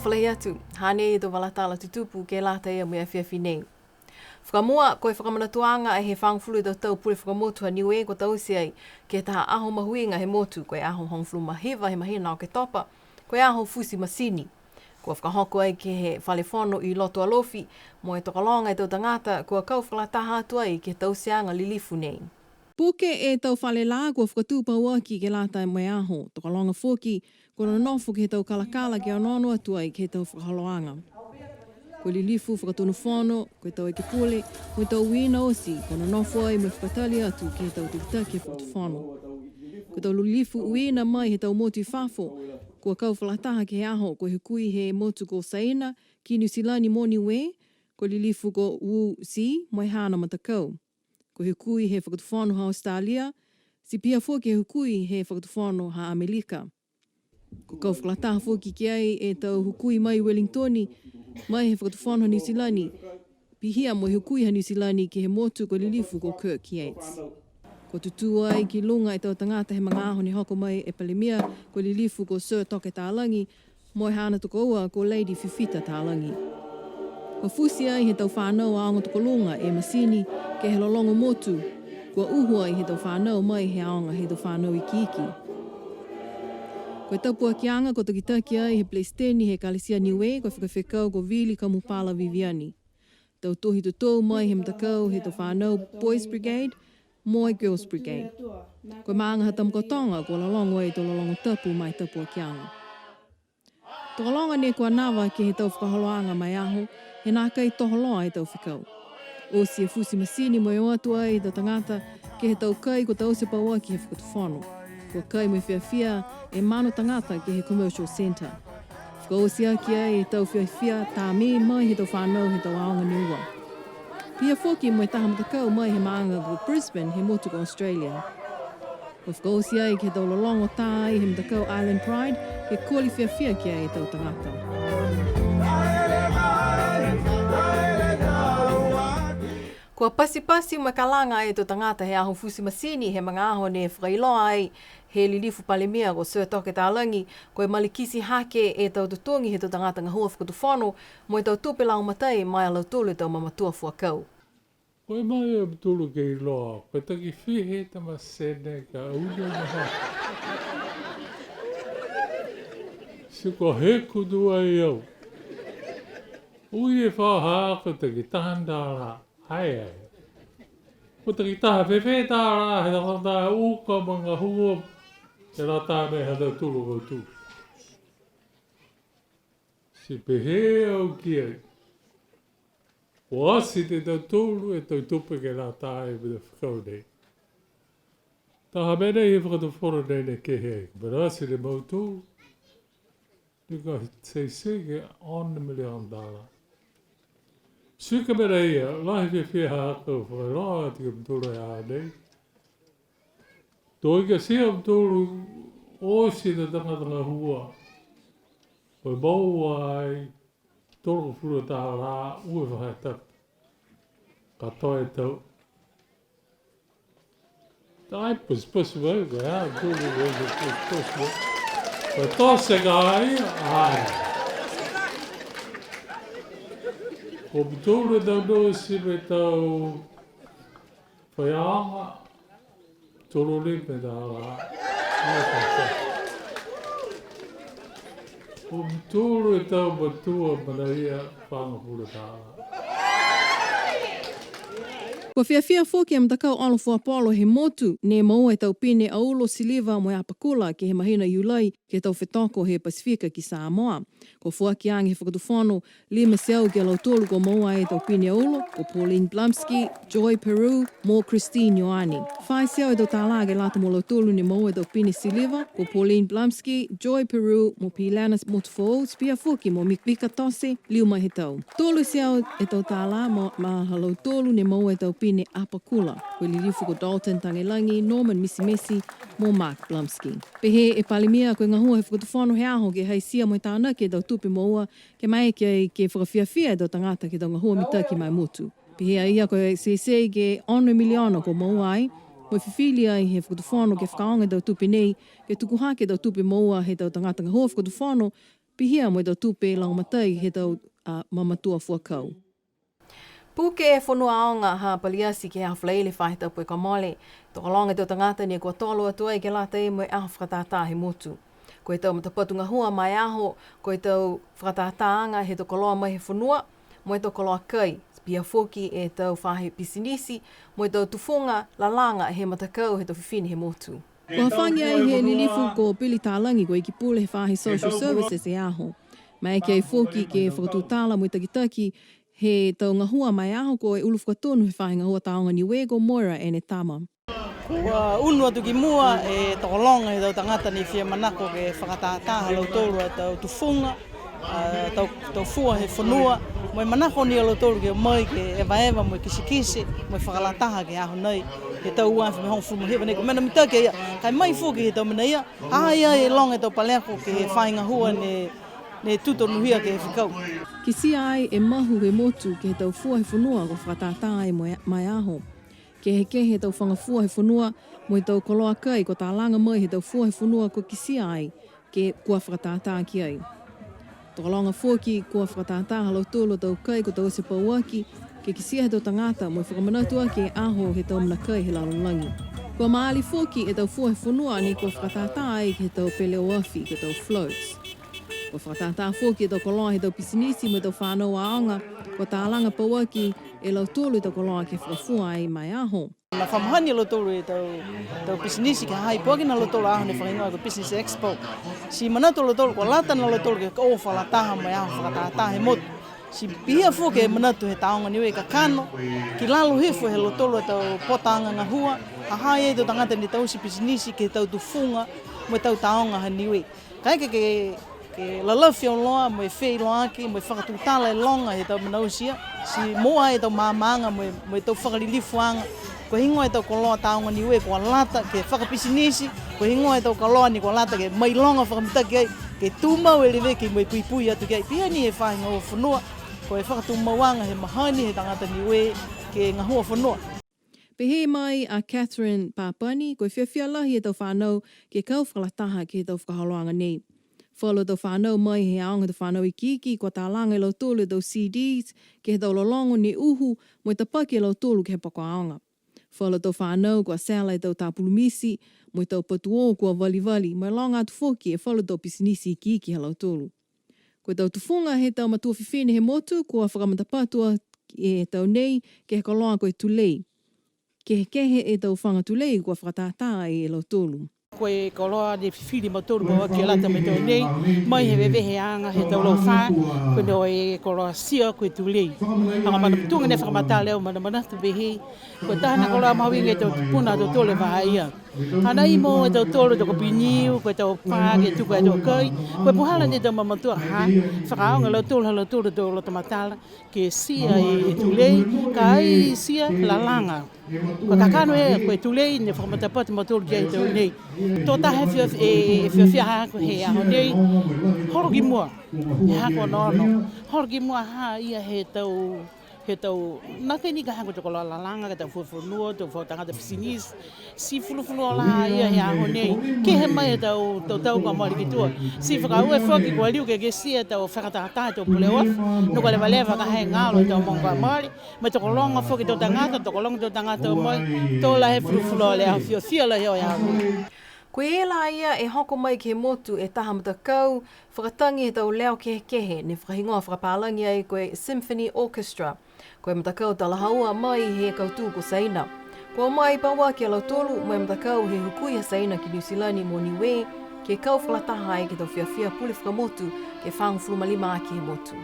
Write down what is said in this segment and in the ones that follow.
whalahi atu, hane to walatala tutupu ke lata ea mea whiawhi nei. Whakamua, koe whakamanatuanga e he whangfulu do tau puri whakamotu a Niue ko tau si ai ke taha aho mahuinga he motu koe aho hongfulu mahiva he mahina o ke topa, koe aho fusi masini. Kua whakahoko ai ke he whalefono I loto alofi, mo e tokalonga e tau tangata kua kau whalataha atu ai ke tau sianga lilifu nei. Puke e tau whale la kua whakatūpau aki ke lata e mai aho, tokalonga fōki, kua nofo ke tau kalakala ke anono atu ai ke tau whakahaloanga. Ko lilifu whakatunu whono, ko tau eke pule, ko tau wina osi, ko nofo ai me whakatali atu ke tau tukita ke whakatu whono. Ko tau lilifu wina mai he tau motu I whafo, kua kau whalataha ke he aho, ko he kui he motu ko Saina, ki New Zealand mo Niue, ko lilifu ko Wu Si, mai hana matakau. Ko he kui he whakatu whono ha Australia, si pia fōki he kui he whakatu whono ha Amerika. Ko kau whalataha fōki ki ai e tau hukui mai Wellingtoni, mai he whakatu whono New Zealand, pihia mo he hukui ha New Zealand ki he motu ko lilifu ko Kirk Yates. Ko tutu ai ki lunga e tau tangata he mga aho ni hoko mai e palimia ko lilifu ko Sir Toke Tālangi, mo e hana tuko ua ko Lady Fifita Tālangi. Ko fusi ai he tau whanau a aonga tuko lunga e masini ke he lolongo motu, kua uhu ai he tau whanau mai he aonga he tau whanau iki. Ko tapua ki anga ko takitaki ai he Pleisteni he Kalesia Niue ko whakawhekau ko Vili Kamupala Viviani. Tau tohi tutou mai he mtakau he tau whanau Boys Brigade, moi Girls Brigade. Ko maanga hatam kotonga ko lolongo e to lolongo tapu mai tapua ki anga. Tokalonga ne kua nawa ke he tau whakaholoanga mai aho, he nā kai toholoa e tau whikau. O si e fusi masini mo e oatu ai tau tangata ke he tau kai ko tau se paua ki he whakatu whono. Kua kai mo whiawhia e mano tangata ke he commercial centre. Whakaosi aki ai e tau whiawhia tā me mai he tau whanau he tau aonga Niue. Pia whoki mo e taha matakau mai he maanga ko Brisbane he motu ko Australia. Ko whakaosi ai ke tau lolongo tā ai he matakau Island Pride ke kōli whiawhia ki ai e tau tangata. Kua pasi mo kalanga e to tangata he aho fusi masini he mga aho ne whakailoa ai he lilifu palemia ko Sir Toke Tālangi ko e malikisi hake e tau tutongi he to tangata ngahua whakatu whono mo e tau tupe lau matai mai alau tolu tau mamatua fuakau. Ko e mai e tolu ke iloa, ko taki whihe tama sene ka uno maha. Si ko heku dua i au. Ui e whaha ko taki tahandara. Hai ai. Ko taki taha whewhe tāra, he taka uka mga hua, e rā tāne he tau tulu o tū. Si pehe au ki ai. O asi te tau tulu e tau tupe ke rā tāe me te whakau nei. Taha mene he whakatu whoro nei ne ke hei. Pero asi te mau tūlu. Nika sei ke on milion tāra. Suka mera ia, lahi whiawhia hākau whakaroa tika mtoro e ānei. Tō ika sia mtoro osi te tangatanga hua. Koe mau ai, toro fura taha rā, ue whahai tapu. Ka toi tau. Tai puspus wau, koe hā, toro wau puspus wau. Koe tose ka ai, ai. Ko mtoro tau nosi me tau whaianga, toro me tau rā. Ko mtoro tau matua manaia whangapura tāra. Kua whiawhia whoki e mtakau alofo Apollo he motu, ne maua e tau pine aulo siliva mo e apakula ke he mahina Iulai ke tau whetoko he Pasifika ki Samoa. Ko whuaki ange he whakatu whono, lima seau ki alau tolu ko maua e tau pine aulo, ko Pauline Blumsky, Joy Peru, mo Christine Ioani. Whai seau e tau tālā ke lata mo lau tolu ne maua e tau pine siliva, ko Pauline Blumsky, Joy Peru, mo Pilanas Motofo, spia whoki mo Mikvika Tose, liu mai he tau. Tolu seau e tau tālā mo halau tolu ne maua e tau pine apakula, ko lilifu ko Dalton Tangelangi, Norman Misimesi, mo Mark Blumsky. Pehe e palimia ko ngahua he whakatu whono he aho ke hei sia mo i tāna ke tau tupi moua, ke mai ke whakawhiawhia e tau tangata ke tau ngahua mitaki mai motu. Pehe a ia ko se ke ono miliona ko moua ai, mo whiwhili ai he whakatu whono ke whakaonga tau tupi nei, ke tukuha ke tau tupi moua he tau tangata ngahua whakatu whono, Pihia mo tau tupe lau matai he tau mamatua fuakau. Puke e whanua aonga ha paliasi ke hawhla ele whahita pui ka mole. Toko longa teo tangata ni kua tolo atua i ke lata e moe aho whakatata he motu. Ko i tau matapatunga hua mai aho, ko i tau whakatataanga he toko loa mai he whanua, mo i toko loa kai. Pia foki e tau whahe pisinisi, mo i tau tufunga lalanga he matakau he tau whiwhini he motu. Kua whangi ai he lilifu ko Pili Tālangi ko i ki pule he whahe social services e aho. Mai ke ai foki ke whakatutala mo i takitaki he tau ngahua mai aho ko e ulufu katonu he whahe ngahua taonga Niue ko Moira e ne tama. Kua unu atu ki mua e tokolonga he tau tangata ni whia manako ke whakatataha lau tolu e tau tufunga, tau fua he whanua. Moi manako ni lau tolu ke mai ke eva mo kisikisi, mo whakalataha ke aho nei. He tau uanwhi me hong fumu hewa neko. Mena mita ke ia, kai mai fuki he tau mena ia, ia e longa e tau paleako ke he whainga hua ne tuto nuhia ke he whikau. Ki sia ai e mahu he motu ke he tau fua he whanua ko whakatata e mai aho. Ke he tau whangafua he whanua mo i tau koloa kai ko tā langa mai he tau fua he whanua ko ki sia ai ke kua whakatata ki ai. Toko longa fuaki kua whakatata halau tolo tau kai ko tau se pauaki ke ki sia he tau tangata mo i whakamanatua ke aho he tau mana kai he lalolangi. Kua maali fuaki e tau fua he whanua ni kua whakatata ai ke he tau peleo afi ke tau floats. Ko whakatata fuaki e tau koloa he tau pisinisi mo i tau whanau aonga ko tā langa pauaki e lau tolu i tau koloa ke whakafua ai mai aho. Na whamahani alo tolu e tau pisinisi ke hai poaki na alo tolu aho ne whaingoa ko Business Expo. Si manatu alo tolu ko lata na alo tolu ke o whalataha mai aho whakatata he motu. Si pia fuke e manatu he taonga Niue ka kano, ki lalo hefo he alo tolu e tau potanga ngā hua, a hai e tau tangata ni tau si pisinisi ke tau tufunga mo tau taonga ha Niue. Kaike ke lalawhi o loa, mo e whei loaki, mo e whakatutala e longa he tau manausia, si moa e tau māmaanga, mo e tau whakarilifuanga, ko hingoa e tau koloa taonga Niue, ko lata ke whakapisinisi, ko hingoa e tau koloa ni ko lata ke mai longa whakamitaki ai, ke tūmau e lewe ki mo e puipui atu ki ai, pia ni e whahinga o whanua, ko e whakatumauanga he mahani he tangata Niue ke ngahua whanua. Pe he mai a Catherine Papani, ko e whiawhia lahi e tau whanau ke kau whakalataha ke tau whakahaloanga nei. Whalo tau whanau mai he aonga tau whanau i kiki, ko tā langa e lau tolu e tau CDs, ke he tau lolongo ni uhu, mo i tapaki e lau tolu ke he pako aonga. Whalo tau whanau ko a sela e tau tāpulumisi, mo i tau patuo ko a wali, mo i longa atu foki e whalo tau pisinisi i kiki he lau tolu. Ko tau tufunga he tau matua whiwhine he motu, ko a whakamatapatua e tau nei, ke he koloa ko e tulei. Ke he kehe e tau whanga tulei, ko a whakatata e lau tolu. Ko e koloa de whiwhiri ma tolu ma waki lata me tau nei, mai he wewehe anga he tau lau wha, ko no e koloa sia ko e tulei. Anga mana tunga ne whakamata leo mana manatu wehe, ko tahana koloa mawinga e tau puna tau tole waha ia. Hana i mo e tau tolu tau kopiniu, ko e tau wha ke tuka e tau kai, ko e puhala ne tau mamatua ha, whakaonga lau tolu tau lo tamatala, ke sia e tulei, ka ai sia lalanga. Ko kakano e ko e tulei ne whakamatapati ma tolu kia e tau nei. Tō tahe whiawhia hako he aho nei, horoki mua, he hako nono. Horoki mua ha ia he tau, nake ni ka hako toko loa lalanga, ka tau fuafunua, tau fuatangata pisinis, si fulufulu o laha ia he aho nei. Ke he mai e tau ka mori ki tua. Si whakaue whoki kua liu ke sia tau whakatata tau pule off, no ka lewa ka hei ngalo tau monga mori, ma toko longa whoki tau tangata, toko longa tau tangata o moi, tō la he fulufulu o lea whiawhia la heo ia. Ko e la ia e hoko mai ke motu e taha matakau, whakatangi e tau leo kehe, ne whakahingoa whakapālangi ai ko e Symphony Orchestra, ko e matakau tala haua mai he kautū ko Saina. Ko mai paua ke lau tolu, mo e matakau he hukui ha Saina ki New Zealand mo Niue, ke kau whalataha ai ke tau whiawhia pule whakamotu ke whangfuluma lima ki he motu.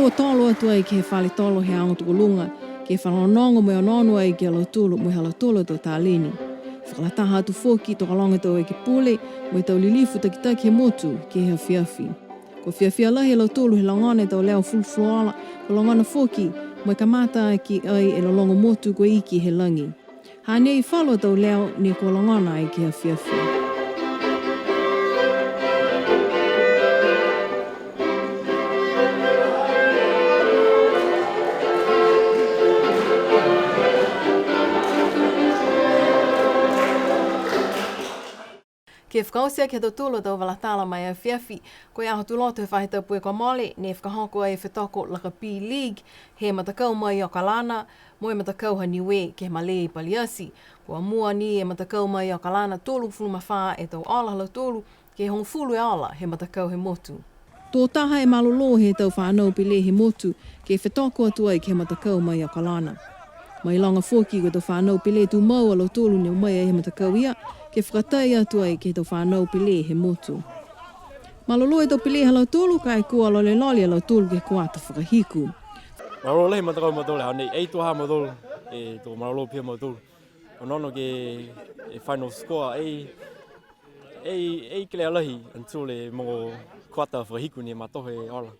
Ua tolo atu ai ke he whale tolo he aonga tukulunga, ke whanonongo mo anono ai ke alo tolo mo he alo tolo tau tālini. Whakalataha atu foki toka longa tau e ke pule, mo i tau lilifu takitaki he motu ke he whiawhi. Ko whiawhia lahi alo tolo he langone tau leo fulfuala, ko langona foki, mo i kamata ki ai e lolongo motu ko iki he langi. Hanei whalo tau leo ni ko langona ai ke he whiawhi. Ke whakausia ke tōtolo tau walatala mai a whiawhi, koe aho tu loto he whahitau pue kwa mole, ne whakahoko e whetoko laka P-League, he matakau mai o Kalana, mo e matakau ha Niue ke male i paliasi. Kua mua ni e matakau mai o Kalana tōlu fuluma whaa e tau ala hala tōlu, ke hong fulu e ala he matakau he motu. Tō taha e malolo he tau whanau pile he motu, ke whetoko atua i ke matakau mai o Kalana. Mai longa fōki ko tau whanau pile tu mau alo tōlu ni mai e he matakau ia, ke whakatai atua i ke tau whanau pile he motu. Malolo e tau pile halau tōlu ka e kua lole loli alau tōlu ke kua ta whakahiku. Malolo lehi matakau matole, hane ei tuaha matole, e tō malolo pia matole. O nono ke final score, ei kele alahi, antole mongo kuata whahiku ni matohe ola.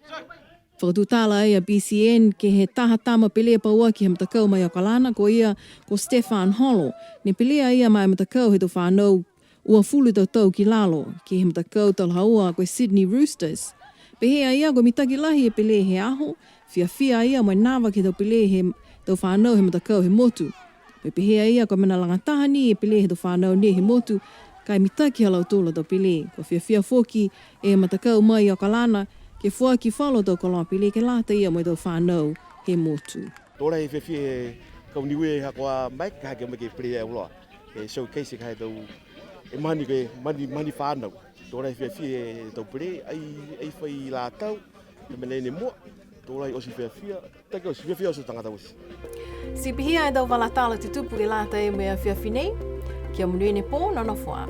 Whakatutala e a BCN ke he taha tama pelea paua ki he matakau mai o Kalana ko ia ko Stefan Holo. Ne pelea ia mai matakau he tau whanau ua fulu tau ki lalo ki he matakau tau haua koe Sydney Roosters. Pehea ia ko mitaki lahi e pelea he aho, fia ia mai nawa ke tau pelea he tau whanau he matakau he motu. Pehea ia ko mena langataha ni e pelea he tau whanau ne he motu, kai mitaki halau tōla tau pelea. Ko fia foki e matakau mai o Kalana, ke fua ki whalo tau koloa pile ke lata ia mai tau whanau he motu. Tōra he whiwhi he kau Niue hakoa mai ka hake mai ke pire e uloa. E showcase ka he tau e mani whanau. Tōra he whiwhi he tau pire ai whai la tau e mene ne mua. Tōra he osi whiwhi take osi whiwhi osi tangata osi. Si pihia e tau walatala te tupu ke lata e mea whiawhi nei, kia munui ne pō nana whaa.